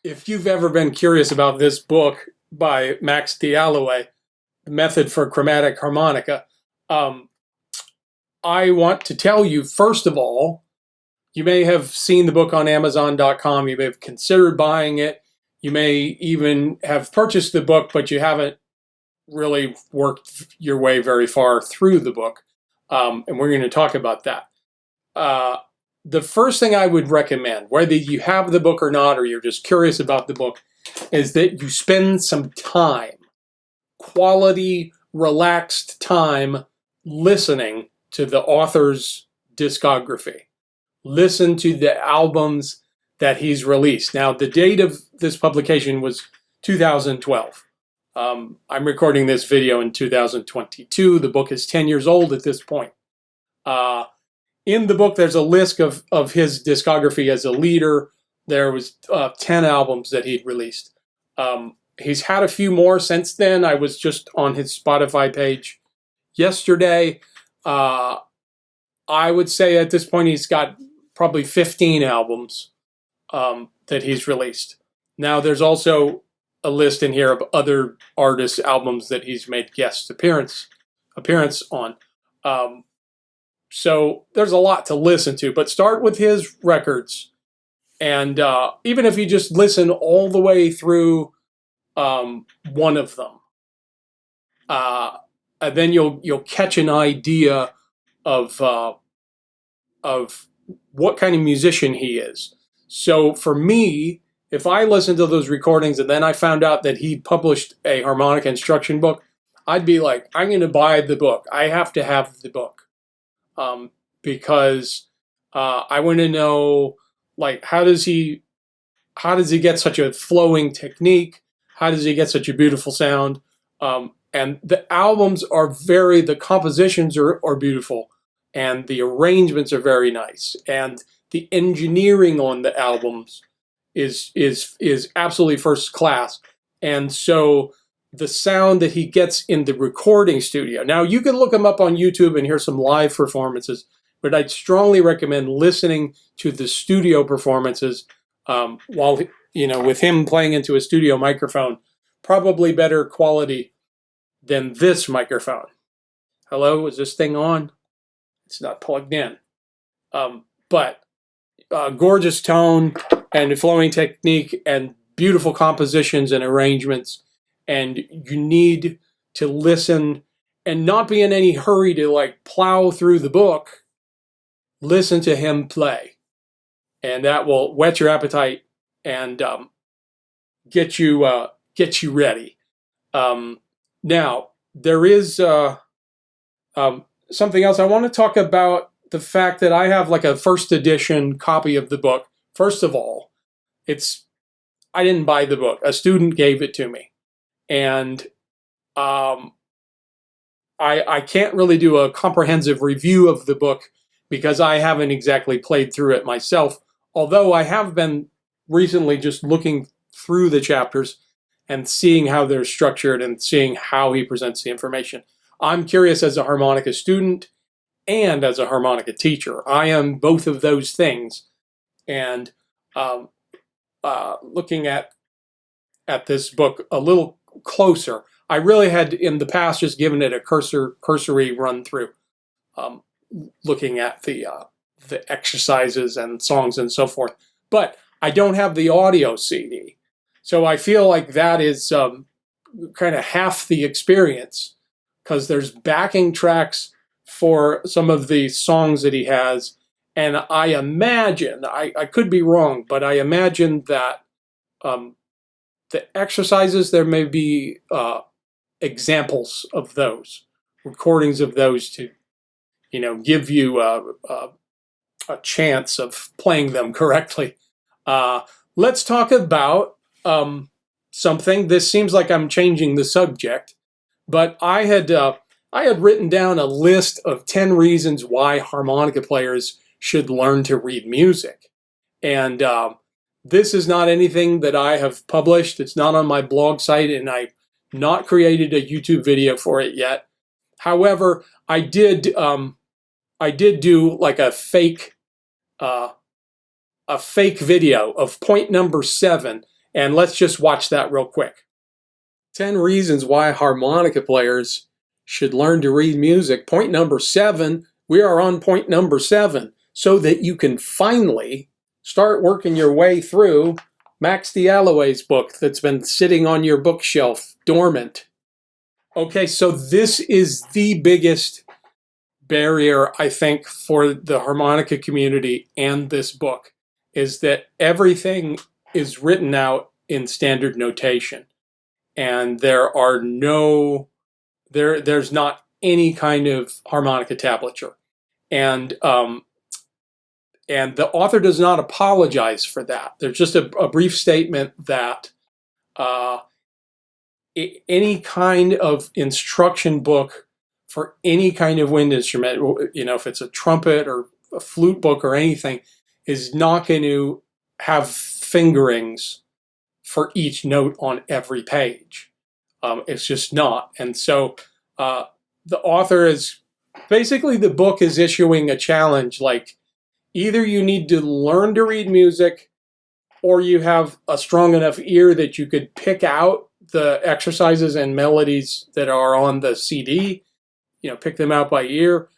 If you've ever been curious about this book by Max D. Aloe, The Method for Chromatic Harmonica, um, I want to tell you, first of all, you may have seen the book on Amazon.com. You may have considered buying it. You may even have purchased the book, but you haven't really worked your way very far through the book. And we're going to talk about that. The first thing I would recommend, whether you have the book or not, or you're just curious about the book, is that you spend some time, quality, relaxed time, listening to the author's discography. Listen to the albums that he's released. Now, the date of this publication was 2012. I'm recording this video in 2022. The book is 10 years old at this point. In the book, there's a list of his discography as a leader. There was 10 albums that he'd released. He's had a few more since then. I was just on his Spotify page yesterday. I would say at this point he's got probably 15 albums that he's released. Now, there's also a list in here of other artists' albums that he's made guest appearance on. So there's a lot to listen to, but start with his records. And even if you just listen all the way through one of them, and then you'll catch an idea of what kind of musician he is. So for me, if I listened to those recordings and then I found out that he published a harmonica instruction book, I'd be like, I'm going to buy the book. I have to have the book. Because I want to know, like, how does he get such a flowing technique? How does he get such a beautiful sound? And the albums are the compositions are beautiful, and the arrangements are very nice, and the engineering on the albums is absolutely first class. And so the sound that he gets in the recording studio. Now, you can look him up on YouTube and hear some live performances, but I'd strongly recommend listening to the studio performances while, with him playing into a studio microphone, probably better quality than this microphone. Hello, is this thing on? It's not plugged in. But gorgeous tone and flowing technique and beautiful compositions and arrangements. And you need to listen and not be in any hurry to plow through the book. Listen to him play, and that will whet your appetite and get you ready. Now, there is something else. I want to talk about the fact that I have a first edition copy of the book. First of all, I didn't buy the book. A student gave it to me. And I can't really do a comprehensive review of the book because I haven't exactly played through it myself, although I have been recently just looking through the chapters and seeing how they're structured and seeing how he presents the information. I'm curious as a harmonica student and as a harmonica teacher. I am both of those things. And looking at this book a little closer, I really had in the past just given it a cursory run through, looking at the exercises and songs and so forth. But I don't have the audio CD, so I feel like that is kind of half the experience, because there's backing tracks for some of the songs that he has, and I imagine, I could be wrong, but I imagine that the exercises, there may be examples of those, recordings of those to, give you a chance of playing them correctly. Let's talk about something. This seems like I'm changing the subject, but I had written down a list of 10 reasons why harmonica players should learn to read music. And this is not anything that I have published. It's not on my blog site, and I've not created a YouTube video for it yet. However, I did do a fake video of point number 7, And let's just watch that real quick. 10 reasons why harmonica players should learn to read music. Point number 7, we are on point number 7, so that you can finally start working your way through Max de Aloe's book that's been sitting on your bookshelf dormant. Okay, so this is the biggest barrier, I think, for the harmonica community and this book, is that everything is written out in standard notation. And there's not any kind of harmonica tablature. And the author does not apologize for that. There's just a brief statement that any kind of instruction book for any kind of wind instrument, if it's a trumpet or a flute book or anything, is not going to have fingerings for each note on every page. It's just not. And so the author is, basically the book is issuing a challenge, like either you need to learn to read music or you have a strong enough ear that you could pick out the exercises and melodies that are on the CD, pick them out by ear,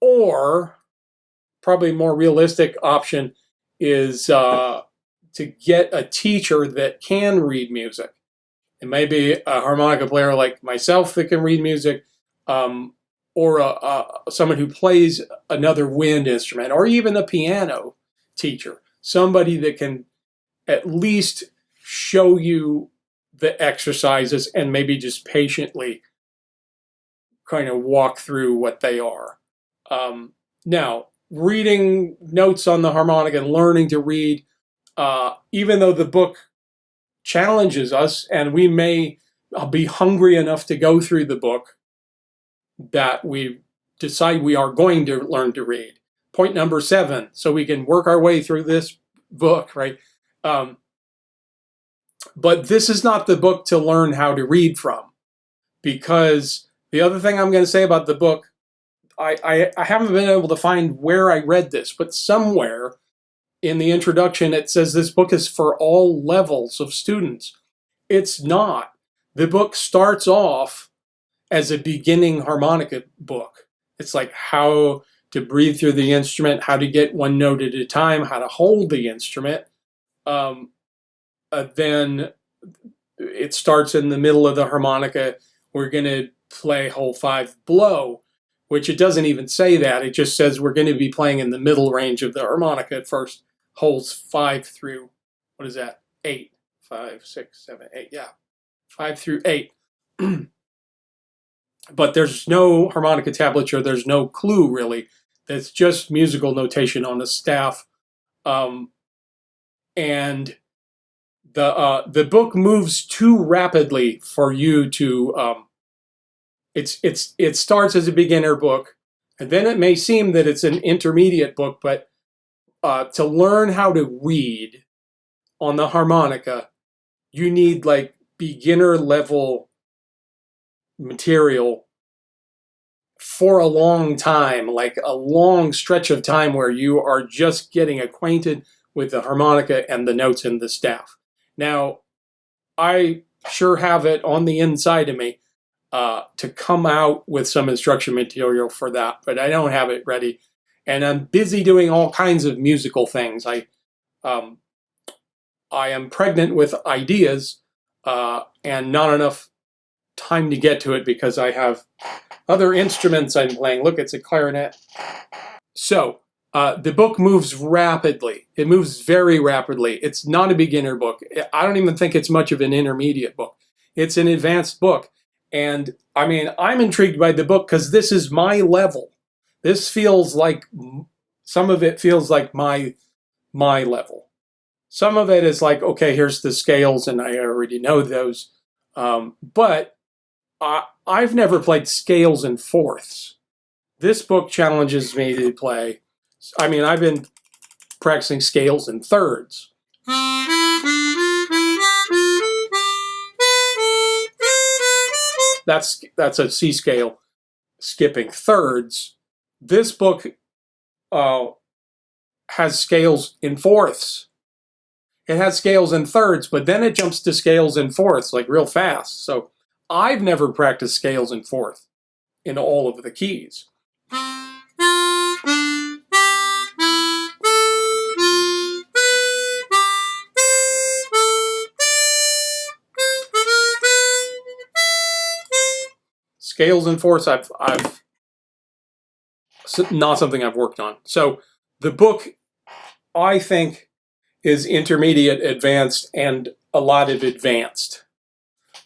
or probably a more realistic option is to get a teacher that can read music. It may be a harmonica player like myself that can read music, or someone who plays another wind instrument, or even a piano teacher, somebody that can at least show you the exercises and maybe just patiently kind of walk through what they are. Now, reading notes on the harmonica and learning to read, even though the book challenges us and we may be hungry enough to go through the book, that we decide we are going to learn to read. Point number 7, so we can work our way through this book, right? But this is not the book to learn how to read from, because the other thing I'm going to say about the book, I haven't been able to find where I read this, but somewhere in the introduction it says this book is for all levels of students. It's not. The book starts off as a beginning harmonica book. It's like how to breathe through the instrument, how to get one note at a time, how to hold the instrument. Then it starts in the middle of the harmonica. We're going to play hole 5 blow, which it doesn't even say that. It just says we're going to be playing in the middle range of the harmonica at first, holes 5 through, 8, 5, 6, 7, 8, yeah, 5 through 8. But there's no harmonica tablature, there's no clue really. That's just musical notation on the staff. And the book moves too rapidly for you to, it starts as a beginner book, and then it may seem that it's an intermediate book, but to learn how to read on the harmonica, you need like beginner level material for a long time, like a long stretch of time where you are just getting acquainted with the harmonica and the notes in the staff. Now, I sure have it on the inside of me to come out with some instruction material for that, but I don't have it ready. And I'm busy doing all kinds of musical things. I am pregnant with ideas and not enough time to get to it because I have other instruments I'm playing. Look, it's a clarinet. So the book moves rapidly. It moves very rapidly. It's not a beginner book. I don't even think it's much of an intermediate book. It's an advanced book. And I mean, I'm intrigued by the book because this is my level. This feels like, some of it feels like my level. Some of it is like, okay, here's the scales and I already know those. But I've never played scales and fourths. This book challenges me to play. I mean, I've been practicing scales and thirds. That's a C scale skipping thirds. This book has scales in fourths. it has scales and thirds, but then it jumps to scales and fourths like real fast. So I've never practiced scales and fourth in all of the keys. Scales and fourths, I've not something I've worked on. So the book, I think, is intermediate, advanced, and a lot of advanced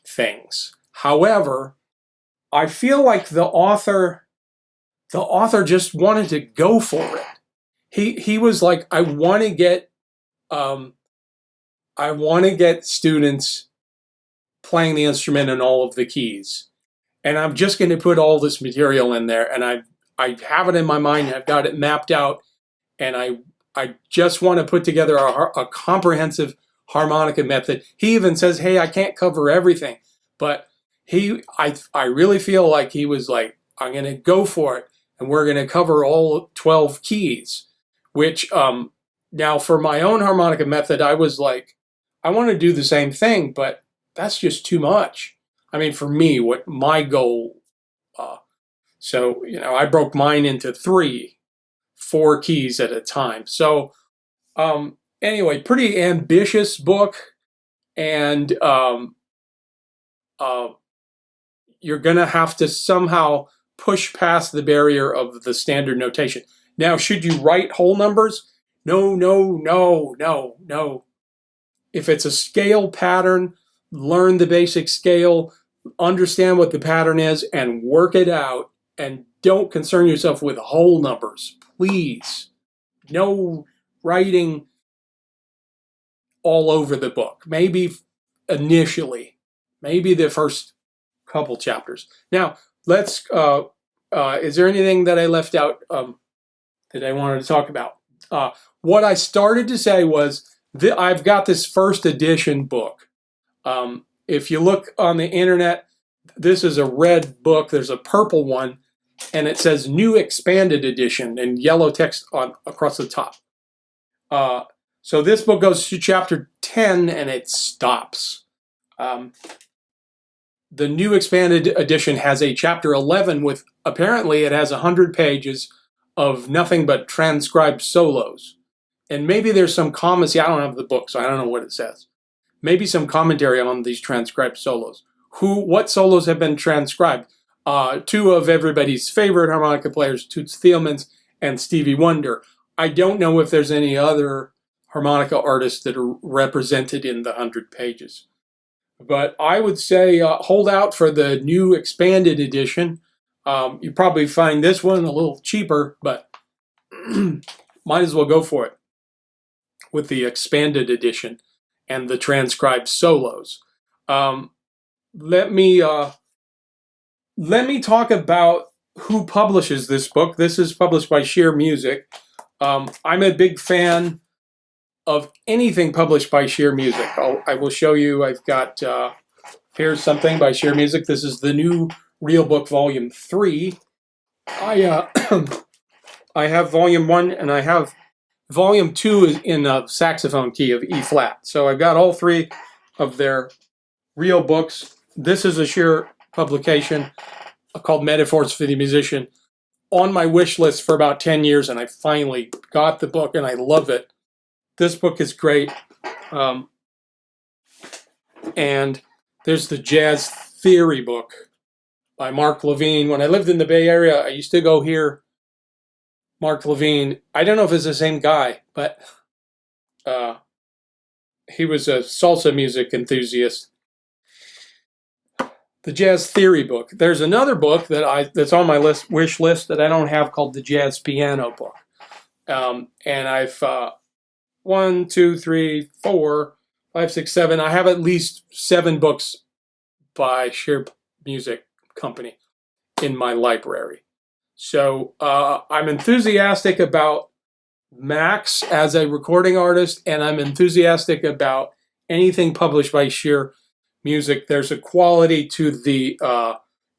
things. However, I feel like the author just wanted to go for it. He was like, I want to get students playing the instrument in all of the keys, and I'm just going to put all this material in there, and I have it in my mind. I've got it mapped out, and I just want to put together a comprehensive harmonica method. He even says, hey, I can't cover everything, but I really feel like he was like, I'm going to go for it, and we're going to cover all 12 keys, which now for my own harmonica method, I was like, I want to do the same thing, but that's just too much. I mean, for me, what my goal, so, I broke mine into 4 keys at a time. So anyway, pretty ambitious book, and you're going to have to somehow push past the barrier of the standard notation. Now, should you write whole numbers? No, no, no, no, no. If it's a scale pattern, learn the basic scale, understand what the pattern is, and work it out. And don't concern yourself with whole numbers, please. No writing all over the book. Maybe initially, maybe the first couple chapters. Now, let's, is there anything that I left out that I wanted to talk about? What I started to say was, I've got this first edition book. If you look on the internet, this is a red book. There's a purple one, and it says New Expanded Edition in yellow text across the top. So this book goes to chapter 10, and it stops. The New Expanded Edition has a chapter 11 with, apparently it has 100 pages of nothing but transcribed solos. And maybe there's some comments. I don't have the book, so I don't know what it says. Maybe some commentary on these transcribed solos. What solos have been transcribed? 2 of everybody's favorite harmonica players, Toots Thielmans and Stevie Wonder. I don't know if there's any other harmonica artists that are represented in the 100 pages. But I would say hold out for the New Expanded Edition. You probably find this one a little cheaper, but might as well go for it with the Expanded Edition and the transcribed solos. Let me talk about who publishes this book. This is published by Sheer Music. I'm a big fan of anything published by Sheer Music. I will show you. I've got, here's something by Sheer Music. This is the new Real Book Volume 3. I have Volume 1, and I have Volume 2 is in a saxophone key of E flat. So I've got all 3 of their real books. This is a Sheer publication called Metaphors for the Musician, on my wish list for about 10 years, and I finally got the book, and I love it. This book is great. And there's the Jazz Theory book by Mark Levine. When I lived in the Bay Area, I used to go hear Mark Levine. I don't know if it's the same guy, but he was a salsa music enthusiast. The Jazz Theory book. There's another book that's on my wish list that I don't have, called the Jazz Piano book. And I've 1, 2, 3, 4, 5, 6, 7. I have at least 7 books by Sheer Music Company in my library. So I'm enthusiastic about Max as a recording artist, and I'm enthusiastic about anything published by Sheer Music. There's a quality to the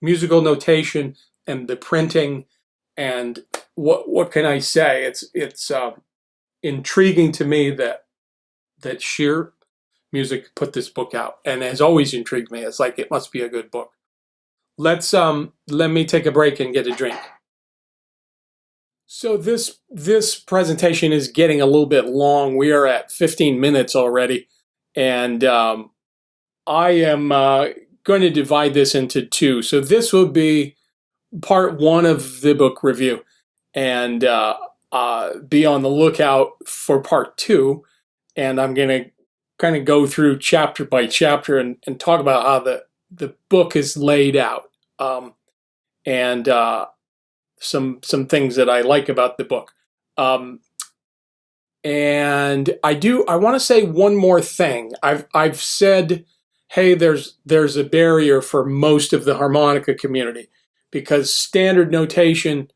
musical notation and the printing, and what can I say? It's intriguing to me that that Sheer Music put this book out, and has always intrigued me. It's like, it must be a good book. Let me take a break and get a drink. So this presentation is getting a little bit long. We are at 15 minutes already, and I am going to divide this into two. So this will be part one of the book review, and be on the lookout for part two. And I'm going to kind of go through chapter by chapter and talk about how the book is laid out, and some things that I like about the book. And I want to say one more thing. I've said, hey, there's a barrier for most of the harmonica community, because standard notation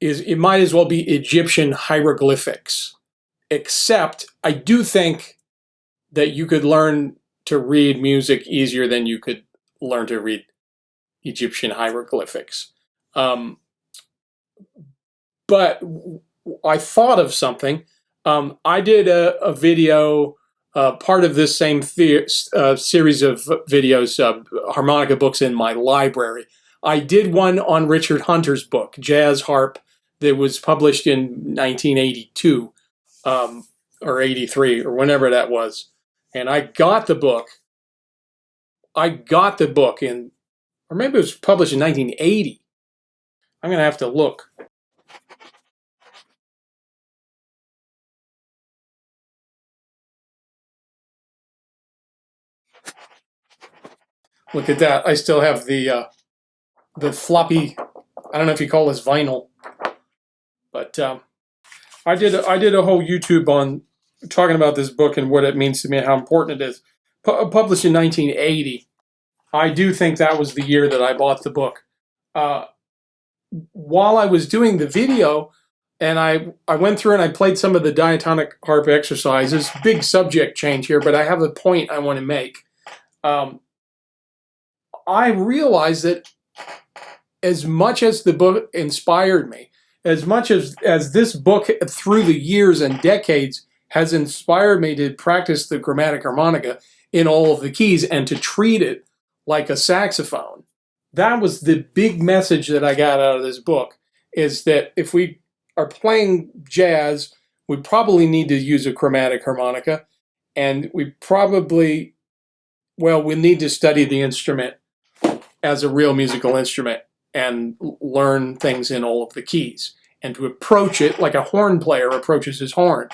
it might as well be Egyptian hieroglyphics. Except I do think that you could learn to read music easier than you could learn to read Egyptian hieroglyphics. But I thought of something. I did a video, part of this same series of videos, harmonica books in my library. I did one on Richard Hunter's book, Jazz Harp, that was published in 1982 or 83 or whenever that was. And I got the book. In, or maybe it was published in 1980. I'm going to have to look. Look at that. I still have the floppy, I don't know if you call this vinyl, but I did a whole YouTube on talking about this book and what it means to me and how important it is. Published in 1980. I do think that was the year that I bought the book. While I was doing the video, and I went through and I played some of the diatonic harp exercises. Big subject change here, but I have a point I want to make. I realized that as much as the book inspired me, as much as this book through the years and decades has inspired me to practice the chromatic harmonica in all of the keys and to treat it like a saxophone, that was the big message that I got out of this book, is that if we are playing jazz, we probably need to use a chromatic harmonica, and we probably, well, we need to study the instrument as a real musical instrument and learn things in all of the keys, and to approach it like a horn player approaches his horn.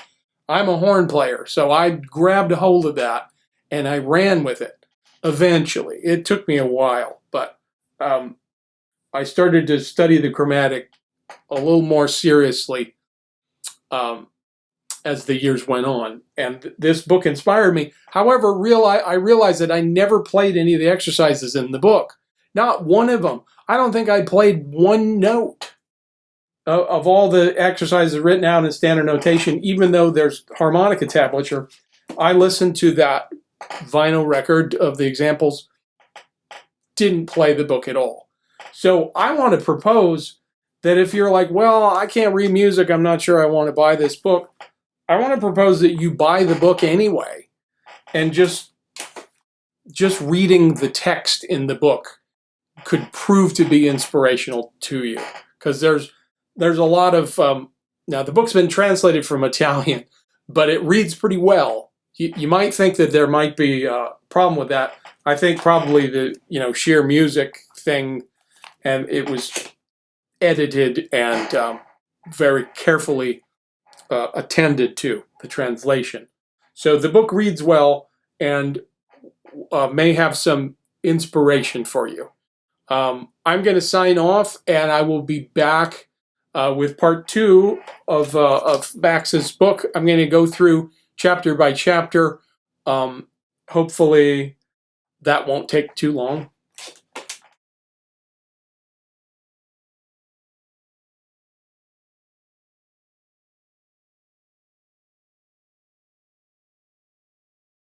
I'm a horn player, so I grabbed a hold of that and I ran with it. Eventually, it took me a while, but I started to study the chromatic a little more seriously as the years went on, and this book inspired me. However, I realized that I never played any of the exercises in the book. Not one of them. I don't think I played one note of all the exercises written out in standard notation, even though there's harmonica tablature. I listened to that vinyl record of the examples, didn't play the book at all. So I want to propose that if you're like, well, I can't read music, I'm not sure I want to buy this book, I want to propose that you buy the book anyway, and just reading the text in the book could prove to be inspirational to you, because there's a lot of now the book's been translated from Italian, but it reads pretty well. You might think that there might be a problem with that. I think probably the sheer music thing, and it was edited and very carefully attended to, the translation. So the book reads well and may have some inspiration for you. I'm going to sign off, and I will be back with part two of Max's book. I'm going to go through chapter by chapter. Hopefully that won't take too long.